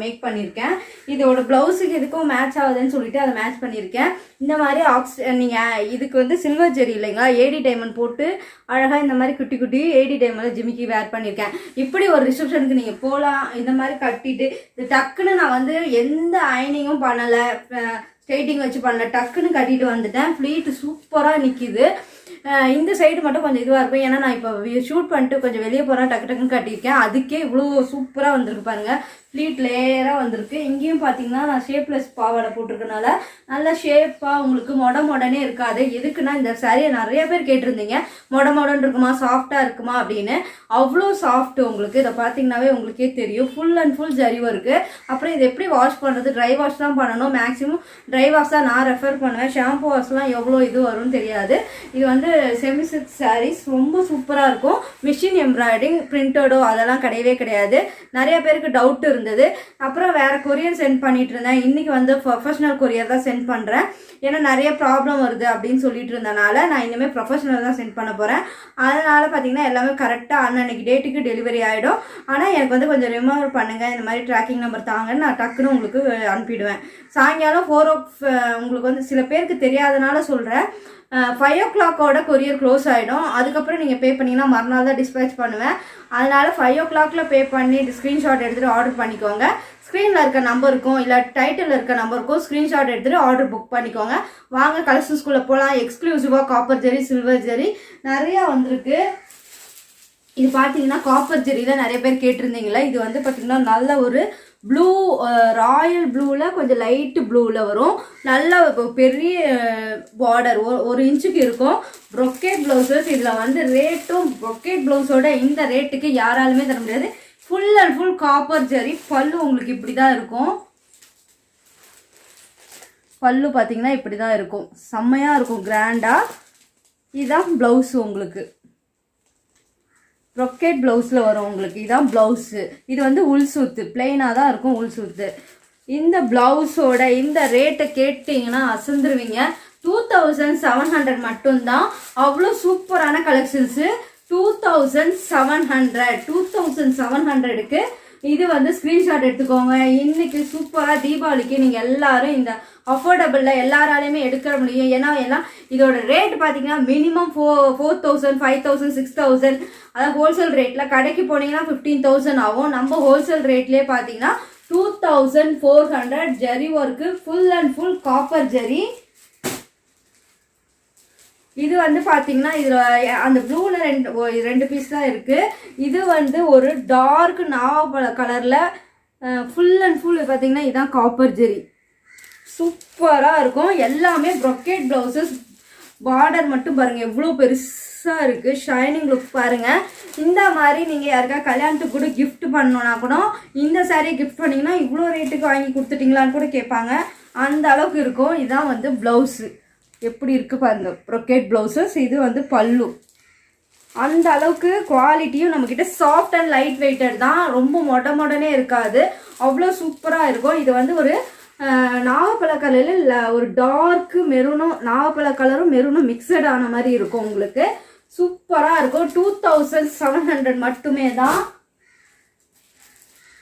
Make பண்ணியிருக்கேன். இதோட ப்ளவுஸுக்கு எதுக்கும் மேட்ச் ஆகுதுன்னு சொல்லிட்டு அதை மேட்ச் பண்ணியிருக்கேன். இந்த மாதிரி நீங்கள் இதுக்கு வந்து சில்வர் ஜெரி இல்லைங்களா, ஏடி டைமண்ட் போட்டு அழகாக இந்த மாதிரி குட்டி குட்டி ஏடி டைமண்ட் ஜிமிக்கி வேர் பண்ணியிருக்கேன். இப்படி ஒரு ரிசப்ஷனுக்கு நீங்கள் போகலாம். இந்த மாதிரி கட்டிட்டு இது டக்குன்னு நான் வந்து எந்த அயனிங்கும் பண்ணலை, ஸ்ட்ரெயிட்டிங் வச்சு பண்ணல, டக்குன்னு கட்டிட்டு வந்துட்டேன். ஃப்ளீட்டு சூப்பராக நிற்கிது. இந்த சைடு மட்டும் கொஞ்சம் இதுவாக இருக்கும், ஏன்னா நான் இப்போ ஷூட் பண்ணிட்டு கொஞ்சம் வெளியே போகிறேன், டக்கு டக்குன்னு கட்டியிருக்கேன். அதுக்கே இவ்வளோ சூப்பராக வந்திருக்கு பாருங்கள், ஃப்ளீட் லேயராக வந்திருக்கு. இங்கேயும் பார்த்தீங்கன்னா நான் ஷேப்லெஸ் பாவாடை போட்டிருக்கனால நல்லா ஷேப்பாக உங்களுக்கு மொடனே இருக்காது. எதுக்குன்னா இந்த சாரியை நிறைய பேர் கேட்டிருந்தீங்க, மொடன்னு இருக்குமா, சாஃப்டாக இருக்குமா அப்படின்னு. அவ்வளோ சாஃப்ட் உங்களுக்கு. இதை பார்த்தீங்கன்னாவே உங்களுக்கே தெரியும், ஃபுல் அண்ட் ஃபுல் ஜரி இருக்குது. அப்புறம் இது எப்படி வாஷ் பண்ணுறது, ட்ரை வாஷ் தான் பண்ணணும். மேக்ஸிமம் ட்ரை வாஷ் தான் நான் ரெஃபர் பண்ணுவேன். ஷாம்பு வாஷ்லாம் எவ்வளோ இது வரும்னு தெரியாது. இது வந்து செமி சில்க் சாரீஸ் ரொம்ப சூப்பராக இருக்கும். மிஷின் எம்ப்ராய்டிங் பிரிண்டடோ அதெல்லாம் கிடையவே கிடையாது. நிறைய பேருக்கு டவுட் இருந்தது. அப்புறம் வேறு கொரியர் சென்ட் பண்ணிட்டு இருந்தேன். இன்றைக்கி வந்து ப்ரொஃபஷனல் கொரியர் தான் சென்ட் பண்ணுறேன். ஏன்னா நிறைய ப்ராப்ளம் வருது அப்படின்னு சொல்லிட்டு இருந்தனால நான் இனிமேல் ப்ரொஃபஷனல் தான் சென்ட் பண்ண போகிறேன். அதனால் பார்த்தீங்கன்னா எல்லாமே கரெக்டாக அன்னன்னைக்கு டேட்டுக்கு டெலிவரி ஆகிடும். ஆனால் எனக்கு வந்து கொஞ்சம் ரிமைண்டர் பண்ணுங்கள், இந்த மாதிரி ட்ராக்கிங் நம்பர் தாங்கன்னு நான் டக்குன்னு உங்களுக்கு அனுப்பிடுவேன். சாயங்காலம் 4 உங்களுக்கு வந்து சில பேருக்கு தெரியாதனால சொல்கிறேன், 5 o'clock கொரியர் க்ளோஸ் ஆகிடும். அதுக்கப்புறம் நீங்கள் பே பண்ணிங்கன்னா மறுநாள் தான் டிஸ்பேச் பண்ணுவேன். அதனால் 5 o'clock பே பண்ணி ஸ்க்ரீன்ஷாட் எடுத்துகிட்டு ஆர்டர் பண்ணிக்கோங்க. ஸ்க்ரீனில் இருக்க நம்பருக்கும் இல்லை டைட்டில் இருக்க நம்பருக்கும் ஸ்க்ரீன்ஷாட் எடுத்துகிட்டு ஆர்டர் புக் பண்ணிக்கோங்க. வாங்க கலெக்ஷன்ஸ்குள்ளே போகலாம். எக்ஸ்க்ளூசிவாக காப்பர் ஜெரி, சில்வர் ஜெரி நிறையா வந்திருக்கு. இது பார்த்தீங்கன்னா காப்பர் ஜெரியில் நிறைய பேர் கேட்டிருந்தீங்களா. இது வந்து பார்த்தீங்கன்னா நல்ல ஒரு ப்ளூ, ராயல் ப்ளூவில் கொஞ்சம் லைட்டு ப்ளூவில் வரும். நல்ல பெரிய பார்டர் 1 இன்ச்சுக்கு இருக்கும். ப்ரொக்கேட் ப்ளவுசஸ் இதில் வந்து ரேட்டும் ப்ரொக்கேட் ப்ளவுஸோட இந்த ரேட்டுக்கு யாராலுமே தர முடியாது. ஃபுல் அண்ட் ஃபுல் காப்பர் ஜெரி. பல்லு உங்களுக்கு இப்படி தான் இருக்கும். பல்லு பார்த்தீங்கன்னா இப்படி தான் இருக்கும், செம்மையாக இருக்கும், கிராண்டாக. இதுதான் ப்ளவுஸு உங்களுக்கு, ப்ரொக்கேட் ப்ளவுஸில் வரும் உங்களுக்கு. இதுதான் ப்ளவுஸு. இது வந்து உள் சூத்து, பிளெயினாக தான் இருக்கும் உள் சூத்து. இந்த ப்ளவுஸோட இந்த ரேட்டை கேட்டிங்கன்னா அசந்துருவீங்க. 2700 மட்டும்தான். அவ்வளோ சூப்பரான கலெக்ஷன்ஸு. 2700க்கு இது வந்து ஸ்க்ரீன்ஷாட் எடுத்துக்கோங்க. இன்னைக்கு சூப்பராக தீபாவளிக்கு நீங்கள் எல்லாரும் இந்த அஃபோர்டபுளில் எல்லாராலையுமே எடுக்க முடியும். ஏன்னா எல்லாம் இதோட ரேட் பார்த்தீங்கன்னா மினிமம் 4000, 5000, 6000. அதாவது ஹோல்சேல் ரேட்டில் கடைக்கு போனீங்கன்னா 15,000 ஆகும். நம்ம ஹோல்சேல் ரேட்லேயே பார்த்தீங்கன்னா 2400. Zari work, full and full copper zari. இது வந்து பார்த்தீங்கன்னா இதில் அந்த ப்ளூவில் 2 பீஸ் தான் இருக்குது. இது வந்து ஒரு டார்க் நாவப்பழ கலரில் ஃபுல் அண்ட் ஃபுல் பார்த்தீங்கன்னா இதுதான் காப்பர் ஜெரி. சூப்பராக இருக்கும். எல்லாமே ப்ரொக்கேட் ப்ளவுசஸ். பார்டர் மட்டும் பாருங்கள் எவ்வளோ பெருசாக இருக்குது. ஷைனிங் லுக் பாருங்கள். இந்த மாதிரி நீங்கள் யாருக்கா கல்யாணத்துக்கு கூட கிஃப்ட் பண்ணணுன்னா கூட இந்த சாரீ கிஃப்ட் பண்ணிங்கன்னா இவ்வளோ ரேட்டுக்கு வாங்கி கொடுத்துட்டிங்களான்னு கூட கேட்பாங்க. அந்த அளவுக்கு இருக்கும். இதுதான் வந்து ப்ளவுஸு. எப்படி இருக்குது பாருங்க, ப்ரொக்கேட் ப்ளவுசஸ். இது வந்து பல்லு. அந்த அளவுக்கு குவாலிட்டியும் நம்மக்கிட்ட சாஃப்ட் அண்ட் லைட் வெயிட்டட் தான். ரொம்ப மொடனே இருக்காது, அவ்வளோ சூப்பராக இருக்கும். இது வந்து ஒரு நாவப்பழ கலரில் ஒரு டார்க்கு மெரூனும் நாவப்பழ கலரும் மெரூனும் மிக்சட் ஆன மாதிரி இருக்கும் உங்களுக்கு. சூப்பராக இருக்கும். 2700 மட்டுமே தான்.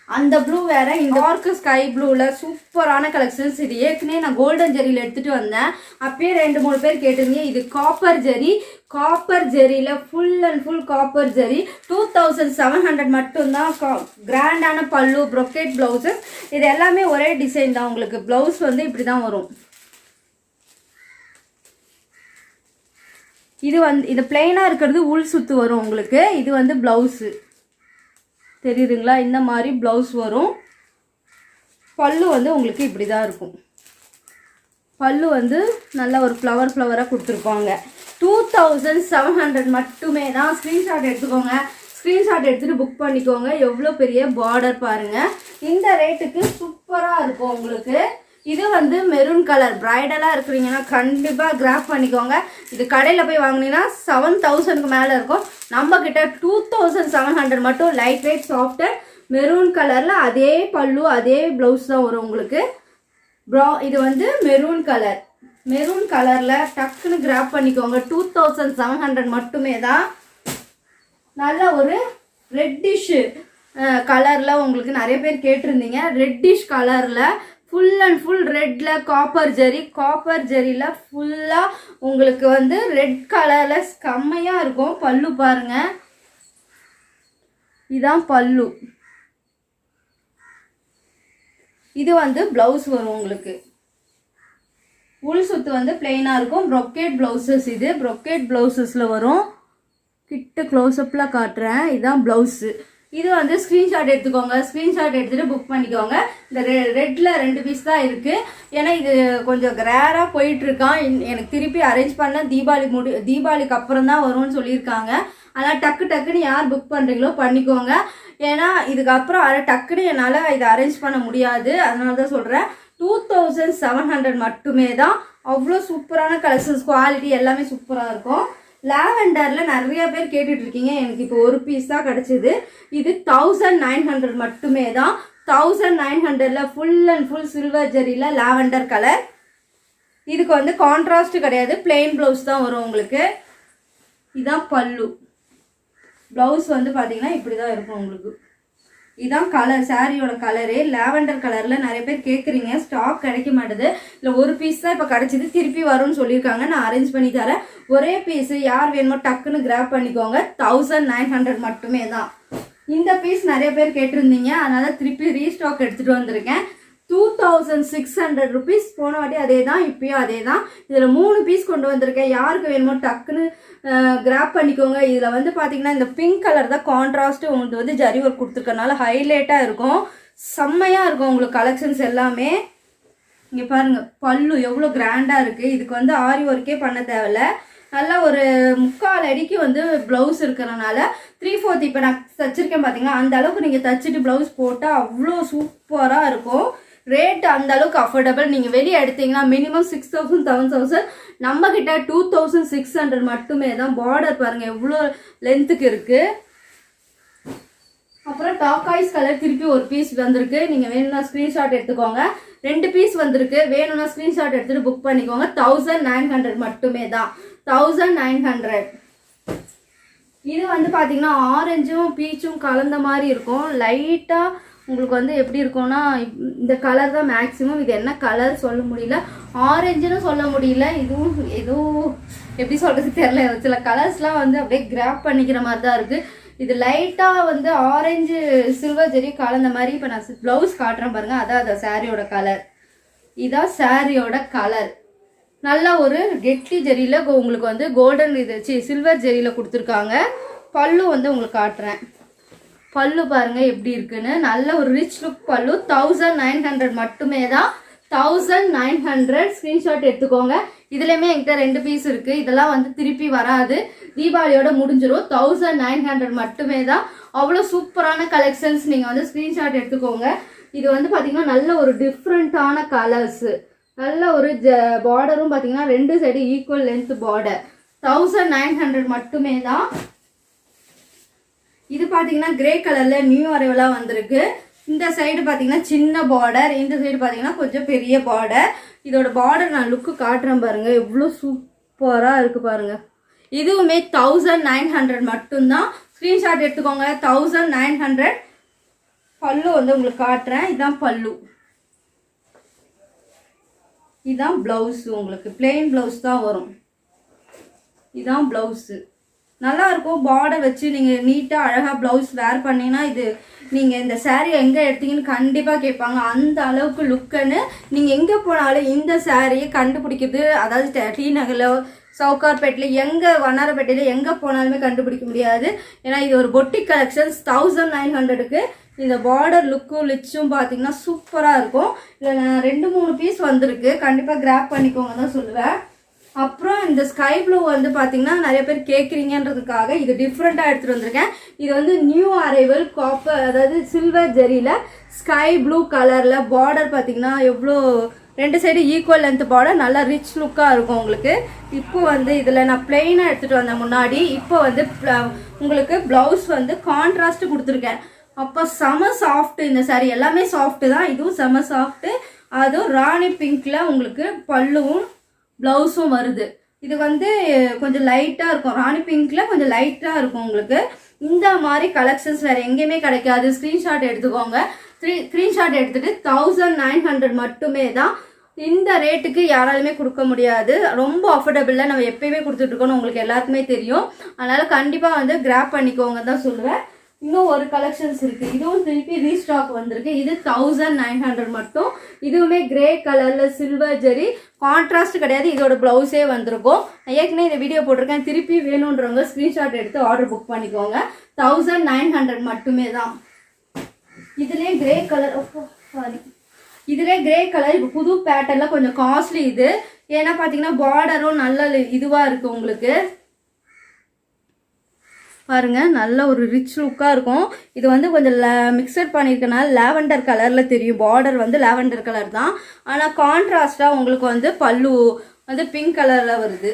அந்த ப்ளூ வேற, இந்த டார்க் ஸ்கை ப்ளூவில் சூப்பரான கலெக்ஷன்ஸ். இது ஏற்கனவே நான் கோல்டன் ஜெரியில் எடுத்துகிட்டு வந்தேன். அப்பயே 2-3 பேர் கேட்டிருந்தீங்க. இது காப்பர் ஜெரி. காப்பர் ஜெரியில் full and full copper zari. 2700 மட்டும்தான். கிராண்டான பல்லு, ப்ரொக்கேட் ப்ளவுஸஸ். இது எல்லாமே ஒரே டிசைன் தான். உங்களுக்கு ப்ளவுஸ் வந்து இப்படி தான் வரும். இது வந்து இது பிளெயினாக இருக்கிறது உள் சுத்து வரும் உங்களுக்கு. இது வந்து ப்ளவுஸு தெரியுதுங்களா, இந்த மாதிரி ப்ளவுஸ் வரும். பல்லு வந்து உங்களுக்கு இப்படி தான் இருக்கும். பல்லு வந்து நல்ல ஒரு ஃப்ளவராக கொடுத்துருப்பாங்க. 2700 மட்டுமே தான். ஸ்க்ரீன்ஷாட் எடுத்துக்கோங்க. ஸ்க்ரீன்ஷாட் எடுத்துகிட்டு புக் பண்ணிக்கோங்க. எவ்வளோ பெரிய பார்டர் பாருங்கள். இந்த ரேட்டுக்கு சூப்பராக இருக்கும் உங்களுக்கு. இது வந்து மெரூன் கலர். பிரைடலாக இருக்கிறீங்கன்னா கண்டிப்பாக கிராப் பண்ணிக்கோங்க. இது கடையில் போய் வாங்கினீங்கன்னா 7000க்கு மேலே இருக்கும். நம்மக்கிட்ட 2700 மட்டும். லைட் வெயிட் சாஃப்ட்டு மெரூன் கலரில் அதே பல்லு அதே ப்ளவுஸ் தான் வரும் உங்களுக்கு. இது வந்து மெரூன் கலர். மெரூன் கலரில் டக்குன்னு கிராப் பண்ணிக்கோங்க. 2700 மட்டுமே தான். நல்ல ஒரு ரெட்டிஷு கலரில் உங்களுக்கு நிறைய பேர் கேட்டிருந்தீங்க. ரெட்டிஷ் கலரில் ஃபுல் அண்ட் ஃபுல் ரெட்டில் காப்பர் ஜெரியில் ஃபுல்லாக உங்களுக்கு வந்து ரெட் கலரில் செம்மையாக இருக்கும். பல்லு பாருங்கள், இதான் பல்லு. இது வந்து ப்ளவுஸ் வரும் உங்களுக்கு. உள் சுத்து வந்து பிளெயினாக இருக்கும். ப்ரொக்கேட் ப்ளவுசஸ், இது ப்ரொக்கேட் ப்ளவுசஸில் வரும். கிட்ட க்ளோஸ்அப்பில் காட்டுறேன். இதுதான் ப்ளவுஸு. இது வந்து ஸ்க்ரீன்ஷாட் எடுத்துக்கோங்க. ஸ்க்ரீன்ஷாட் எடுத்துகிட்டு புக் பண்ணிக்கோங்க. இந்த ரெட்டில் 2 பீஸ் தான் இருக்குது. ஏன்னா இது கொஞ்சம் ரேராக போயிட்டுருக்கான். எனக்கு திருப்பி அரேஞ்ச் பண்ண தீபாவளிக்கு அப்புறம் தான் வரும்னு சொல்லியிருக்காங்க. அதனால் டக்குன்னு யார் புக் பண்ணுறீங்களோ பண்ணிக்கோங்க. ஏன்னா இதுக்கப்புறம் டக்குன்னு என்னால் இதை அரேஞ்ச் பண்ண முடியாது. அதனால தான் சொல்கிறேன். 2700 மட்டுமே தான். அவ்வளோ சூப்பரான கலெக்ஷன்ஸ், குவாலிட்டி எல்லாமே சூப்பராக இருக்கும். லாவெண்டரில் நிறைய பேர் கேட்டுட்ருக்கீங்க. எனக்கு இப்போ ஒரு பீஸ் தான் கிடச்சிது. இது 1900 மட்டுமே தான். 1900 ஃபுல் அண்ட் ஃபுல் சில்வர் ஜெரியில் லாவெண்டர் கலர். இதுக்கு வந்து கான்ட்ராஸ்ட் கிடையாது, பிளெயின் ப்ளவுஸ் தான் வரும் உங்களுக்கு. இதுதான் பல்லு. ப்ளவுஸ் வந்து பார்த்தீங்கன்னா இப்படி தான் இருக்கும் உங்களுக்கு. இதான் கலர், சாரியோட கலரு. லாவெண்டர் கலரில் நிறைய பேர் கேட்குறீங்க, ஸ்டாக் கிடைக்க மாட்டேது. இல்லை ஒரு பீஸ் தான் இப்போ கிடச்சிது, திருப்பி வரும்னு சொல்லியிருக்காங்க. நான் அரேஞ்ச் பண்ணி தரேன். ஒரே பீஸு யார் வேணுமோ டக்குன்னு கிராப் பண்ணிக்கோங்க. 1900 மட்டுமே தான். இந்த பீஸ் நிறைய பேர் கேட்டிருந்தீங்க, அதனால் திருப்பி ரீஸ்டாக் எடுத்துகிட்டு வந்திருக்கேன். 2600 rupees. போன வாட்டி அதே தான், இப்பயும் அதே தான். இதில் 3 பீஸ் கொண்டு வந்திருக்கேன். யாருக்கு வேணுமோ டக்குன்னு கிராப் பண்ணிக்கோங்க. இதில் வந்து பார்த்தீங்கன்னா இந்த பிங்க் கலர் தான் கான்ட்ராஸ்ட்டு. உங்களுக்கு வந்து ஜரி ஒர்க் கொடுத்துருக்கனால ஹைலைட்டாக இருக்கும், செம்மையாக இருக்கும் உங்களுக்கு கலெக்ஷன்ஸ் எல்லாமே. இங்கே பாருங்கள் பல்லு எவ்வளோ கிராண்டாக இருக்குது. இதுக்கு வந்து ஆரி ஒர்க்கே பண்ண தேவையில்ல. நல்லா ஒரு 3/4 அடிக்கு வந்து ப்ளவுஸ் இருக்கிறனால 3/4 இப்போ நான் தச்சிருக்கேன் பார்த்தீங்கன்னா, அந்த அளவுக்கு நீங்கள் தச்சுட்டு ப்ளவுஸ் போட்டால் அவ்வளோ சூப்பராக இருக்கும். ரேட் அந்த அளவுக்கு அஃபோர்டபுள். நீங்கள் வெளியே எடுத்தீங்கன்னா மினிமம் 6000 7000. நம்ம கிட்ட 2600 மட்டுமே தான். பார்டர் பாருங்கள் எவ்வளோ லென்த்துக்கு இருக்குது. அப்புறம் டாக்காய்ஸ் கலர் திருப்பி ஒரு பீஸ் வந்திருக்கு. நீங்கள் வேணும்னா ஸ்க்ரீன்ஷாட் எடுத்துக்கோங்க. 2 பீஸ் வந்திருக்கு. வேணும்னா ஸ்க்ரீன்ஷாட் எடுத்துகிட்டு புக் பண்ணிக்கோங்க. 1900 மட்டுமே தான். 1900. இது வந்து பார்த்தீங்கன்னா ஆரஞ்சும் பீச்சும் கலந்த மாதிரி இருக்கும். லைட்டாக உங்களுக்கு வந்து எப்படி இருக்கும்னா இந்த கலர் தான் மேக்ஸிமம். இது என்ன கலர் சொல்ல முடியல, ஆரஞ்சுன்னு சொல்ல முடியல. இதுவும் எதுவும் எப்படி சொல்கிறது தெரியல. சில கலர்ஸ்லாம் வந்து அப்படியே கிராப் பண்ணிக்கிற மாதிரி தான் இருக்குது. இது லைட்டாக வந்து ஆரஞ்சு சில்வர் ஜெரி கலந்த மாதிரி. இப்போ நான் ப்ளவுஸ் காட்டுறேன் பாருங்கள், அதான் அந்த சாரியோட கலர். இதான் சாரியோட கலர். நல்லா ஒரு கெட்டி ஜெரியில் உங்களுக்கு வந்து கோல்டன் சில்வர் ஜெரியில் கொடுத்துருக்காங்க. பல்லு வந்து உங்களுக்கு காட்டுறேன். பல்லு பாருங்கள் எப்படி இருக்குன்னு. நல்ல ஒரு ரிச் லுக் பல்லு. 1900 மட்டுமே தான். 1900. ஸ்க்ரீன்ஷாட் எடுத்துக்கோங்க. இதுலேயுமே என்கிட்ட 2 பீஸ் இருக்குது. இதெல்லாம் வந்து திருப்பி வராது, தீபாவளியோட முடிஞ்சிடும். 1900 மட்டுமே தான். அவ்வளோ சூப்பரான கலெக்ஷன்ஸ். நீங்கள் வந்து ஸ்க்ரீன்ஷாட் எடுத்துக்கோங்க. இது வந்து பார்த்தீங்கன்னா நல்ல ஒரு டிஃப்ரெண்ட்டான கலர்ஸு. நல்ல ஒரு பார்டரும் பார்த்தீங்கன்னா 2 சைடு ஈக்குவல் லென்த் பார்டர். 1900 மட்டுமே தான். இது பார்த்தீங்கன்னா கிரே கலரில் நியூ அரைவலாக வந்திருக்கு. இந்த சைடு பார்த்தீங்கன்னா சின்ன பார்டர், இந்த சைடு பார்த்தீங்கன்னா கொஞ்சம் பெரிய பார்டர். இதோட பார்டர் நான் லுக்கு காட்டுறேன் பாருங்கள், எவ்வளோ சூப்பராக இருக்குது பாருங்கள். இதுவுமே 1900 மட்டும்தான். ஸ்க்ரீன்ஷாட் எடுத்துக்கோங்க. 1900. பல்லு வந்து உங்களுக்கு காட்டுறேன். இதுதான் பல்லு. இதுதான் ப்ளவுஸு. உங்களுக்கு பிளெயின் ப்ளவுஸ் தான் வரும். இதுதான் ப்ளவுஸு. நல்லாயிருக்கும். பார்டர் வச்சு நீங்கள் நீட்டாக அழகாக ப்ளவுஸ் வேர் பண்ணிங்கன்னா இது நீங்கள் இந்த சாரீ எங்கே எடுத்தீங்கன்னு கண்டிப்பாக கேட்பாங்க. அந்த அளவுக்கு லுக்குன்னு நீங்கள் எங்கே போனாலும் இந்த சாரியை கண்டுபிடிக்கிறது, அதாவது டி நகரில் சவுகார்பேட்டில் எங்கே வண்ணாரப்பேட்டையில் எங்கே போனாலுமே கண்டுபிடிக்க முடியாது. ஏன்னா இது ஒரு பொட்டிக் கலெக்ஷன்ஸ். 1900க்கு இந்த பார்டர் லுக்கும் லிச்சும் பார்த்தீங்கன்னா சூப்பராக இருக்கும். இதில் 2-3 பீஸ் வந்திருக்கு. கண்டிப்பாக கிராப் பண்ணிக்கோங்க தான் சொல்லுவேன். அப்புறம் இந்த ஸ்கை ப்ளூ வந்து பார்த்தீங்கன்னா நிறைய பேர் கேட்குறீங்கன்றதுக்காக இது டிஃப்ரெண்ட்டாக எடுத்துகிட்டு வந்திருக்கேன். இது வந்து நியூ அரைவல் காப்பர், அதாவது சில்வர் ஜெரியில் ஸ்கை ப்ளூ கலரில் பார்டர் பார்த்தீங்கன்னா எவ்வளோ 2 சைடு ஈக்குவல் லென்த் பார்டர். நல்லா ரிச் லுக்காக இருக்கும் உங்களுக்கு. இப்போ வந்து இதில் நான் பிளெயினாக எடுத்துகிட்டு வந்தேன் முன்னாடி. இப்போ வந்து உங்களுக்கு ப்ளவுஸ் வந்து கான்ட்ராஸ்ட்டு கொடுத்துருக்கேன். அப்போ செம சாஃப்ட்டு. இந்த சாரி எல்லாமே சாஃப்ட்டு தான். இதுவும் செம சாஃப்ட்டு. அதுவும் ராணி பிங்க்கில் உங்களுக்கு பல்லுவும் ப்ளவுஸும் வருது. இது வந்து கொஞ்சம் லைட்டாக இருக்கும். ராணி பிங்க்கில் கொஞ்சம் லைட்டாக இருக்கும் உங்களுக்கு. இந்த மாதிரி கலெக்ஷன்ஸ் வேறு எங்கேயுமே கிடைக்காது. ஸ்க்ரீன்ஷாட் எடுத்துக்கோங்க. ஸ்க்ரீன்ஷாட் எடுத்துகிட்டு 1900 மட்டுமே தான். இந்த ரேட்டுக்கு யாராலுமே கொடுக்க முடியாது. ரொம்ப அஃபோர்டபுளில் நம்ம எப்பயுமே கொடுத்துட்ருக்கோன்னு உங்களுக்கு எல்லாத்துக்குமே தெரியும். அதனால் கண்டிப்பாக வந்து கிராப் பண்ணிக்கோங்க தான் சொல்லுவேன். இன்னும் ஒரு கலெக்ஷன்ஸ் இருக்குது. இதுவும் திருப்பி ரீஸ்டாக் வந்திருக்கு. இது 1900 மட்டும். இதுவுமே கிரே கலரில் சில்வர் ஜெரி, கான்ட்ராஸ்ட் கிடையாது. இதோட ப்ளவுஸே வந்திருக்கும். நான் ஏற்கனவே இந்த வீடியோ போட்டிருக்கேன். திருப்பி வேணுன்றவங்க ஸ்க்ரீன்ஷாட் எடுத்து ஆர்டர் புக் பண்ணிக்கோங்க. 1900 மட்டுமே தான். இதுலேயே கிரே கலர், சாரி, இதுலேயே கிரே கலர் இப்போ புது பேட்டர்னில் கொஞ்சம் காஸ்ட்லி இது. ஏன்னா பார்த்தீங்கன்னா பார்டரும் நல்ல இதுவாக இருக்குது. உங்களுக்கு பாருங்க, நல்ல ஒரு ரிச் லுக்காக இருக்கும். இது வந்து கொஞ்சம் மிக்சட் பண்ணியிருக்கனால லாவெண்டர் கலரில் தெரியும். பார்டர் வந்து லாவெண்டர் கலர் தான். ஆனால் கான்ட்ராஸ்டாக உங்களுக்கு வந்து பல்லு வந்து பிங்க் கலரில் வருது.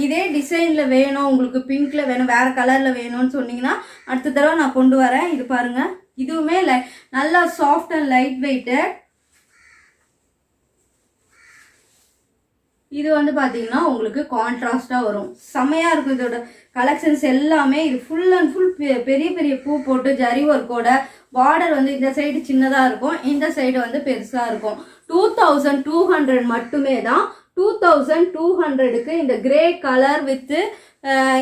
இதே டிசைனில் வேணும் உங்களுக்கு, பிங்க்கில் வேணும், வேறு கலரில் வேணும்னு சொன்னீங்கன்னா அடுத்த தடவை நான் கொண்டு வரேன். இது பாருங்கள், இதுவுமே நல்லா சாஃப்ட் அண்ட் லைட் வெயிட்டு. இது வந்து பார்த்தீங்கன்னா உங்களுக்கு கான்ட்ராஸ்டாக வரும். செம்மையாக இருக்கும் இதோட கலெக்ஷன்ஸ் எல்லாமே. இது ஃபுல் அண்ட் ஃபுல் பெரிய பெரிய பூ போட்டு ஜரி ஒர்க்கோட. பார்டர் வந்து இந்த சைடு சின்னதாக இருக்கும், இந்த சைடு வந்து பெருசாக இருக்கும். 2200 மட்டுமே தான். 2200க்கு இந்த கிரே கலர் வித்து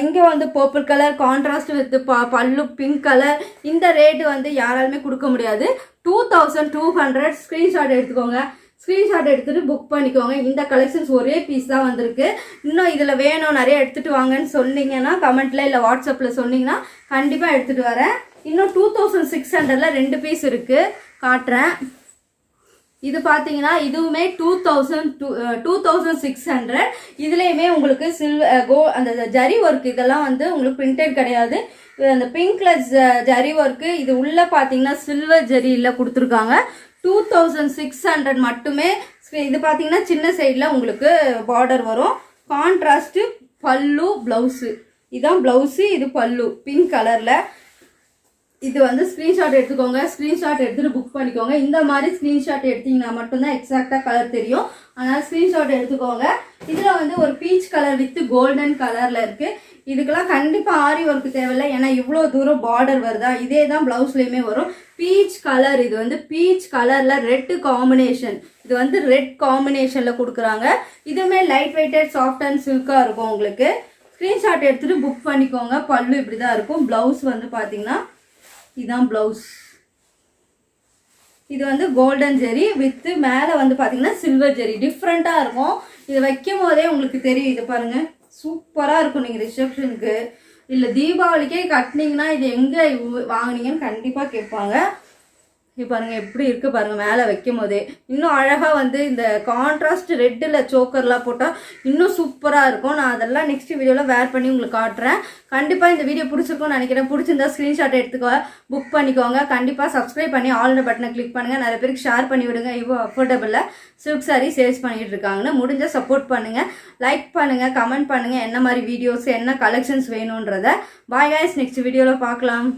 இங்கே வந்து பர்பிள் கலர் கான்ட்ராஸ்ட் வித்து பல்லு பிங்க் கலர். இந்த ரேட்டு வந்து யாராலுமே கொடுக்க முடியாது. 2200. ஸ்க்ரீன்ஷாட் எடுத்துக்கோங்க. ஸ்க்ரீன்ஷாட் எடுத்துகிட்டு புக் பண்ணிக்கோங்க. இந்த கலெக்ஷன்ஸ் ஒரே பீஸ் தான் வந்திருக்கு. இன்னும் இதில் வேணும் நிறைய எடுத்துகிட்டு வாங்கன்னு சொன்னீங்கன்னா கமெண்ட்டில் இல்லை வாட்ஸ்அப்பில் சொன்னீங்கன்னா கண்டிப்பாக எடுத்துகிட்டு வரேன். இன்னும் 2600 2 பீஸ் இருக்குது, காட்டுறேன். இது பார்த்தீங்கன்னா இதுவுமே 2600. இதுலேயுமே உங்களுக்கு அந்த ஜரி ஒர்க் இதெல்லாம் வந்து உங்களுக்கு பிரிண்டட் கிடையாது. அந்த பிங்க்ல ஜரி ஒர்க்கு. இது உள்ள பார்த்தீங்கன்னா சில்வர் ஜரியில் கொடுத்துருக்காங்க. 2600 மட்டுமே. இது பார்த்தீங்கன்னா சின்ன சைடில் உங்களுக்கு பார்டர் வரும். கான்ட்ராஸ்ட்டு பல்லு ப்ளவுஸு. இதுதான் ப்ளவுஸு, இது பல்லு பிங்க் கலரில். இது வந்து ஸ்க்ரீன்ஷாட் எடுத்துக்கோங்க. ஸ்க்ரீன்ஷாட் எடுத்துகிட்டு புக் பண்ணிக்கோங்க. இந்த மாதிரி ஸ்க்ரீன்ஷாட் எடுத்தீங்கன்னா மட்டும்தான் எக்ஸாக்டாக கலர் தெரியும். அதனால் ஸ்க்ரீன்ஷாட் எடுத்துக்கோங்க. இதில் வந்து ஒரு பீச் கலர் வித் கோல்டன் கலரில் இருக்குது. இதுக்கெல்லாம் கண்டிப்பாக ஆரி ஒர்க்கு தேவையில்லை, ஏன்னா இவ்வளோ தூரம் பார்டர் வருதா. இதே தான் ப்ளவுஸ்லேயுமே வரும். Peach colour. இது வந்து பீச் கலரில் ரெட் காம்பினேஷன். இது வந்து ரெட் காம்பினேஷனில் கொடுக்குறாங்க. இதுவுமே லைட் வெயிட்டட் சாஃப்ட் அண்ட் சில்காக இருக்கும் உங்களுக்கு. ஸ்க்ரீன்ஷாட் எடுத்துகிட்டு புக் பண்ணிக்கோங்க. பல்லு இப்படி தான் இருக்கும். ப்ளவுஸ் வந்து பார்த்தீங்கன்னா இதுதான் ப்ளவுஸ். இது வந்து கோல்டன் ஜெரி வித்து மேலே வந்து பார்த்தீங்கன்னா சில்வர் ஜெரி. டிஃப்ரெண்ட்டாக இருக்கும். இது வைக்கும் போதே உங்களுக்கு தெரியும். இது பாருங்கள், சூப்பராக இருக்கும். நீங்கள் ரிசப்ஷனுக்கு இல்லை தீபாவளிக்கே கட்டினீங்கன்னா இது எங்கே வாங்கினீங்கன்னு கண்டிப்பாக கேட்பாங்க. இது பாருங்கள் எப்படி இருக்குது பாருங்கள். மேலே வைக்கும் போதே இன்னும் அழகாக வந்து இந்த கான்ட்ராஸ்ட் ரெட்டில் சோக்கர்லாம் போட்டால் இன்னும் சூப்பராக இருக்கும். நான் அதெல்லாம் நெக்ஸ்ட் வீடியோவில் வேர் பண்ணி உங்களுக்கு காட்டுறேன். கண்டிப்பாக இந்த வீடியோ பிடிச்சிருக்கும்னு நினைக்கிறேன். பிடிச்சிருந்தா ஸ்க்ரீன்ஷாட் எடுத்துக்கோ, புக் பண்ணிக்கோங்க. கண்டிப்பாக சப்ஸ்கிரைப் பண்ணி ஆல் பட்டனை கிளிக் பண்ணுங்கள். நிறைய பேருக்கு ஷேர் பண்ணி விடுங்க. இவ்வளோ அஃபோர்டபுளில் சில்க் சாரீ சேல்ஸ் பண்ணிகிட்டு இருக்காங்கன்னு. முடிஞ்சால் சப்போர்ட் பண்ணுங்கள், லைக் பண்ணுங்கள், கமெண்ட் பண்ணுங்கள். என்ன மாதிரி வீடியோஸ் என்ன கலெக்ஷன்ஸ் வேணுன்றதை. பாய் கைஸ், நெக்ஸ்ட் வீடியோவில் பார்க்கலாம்.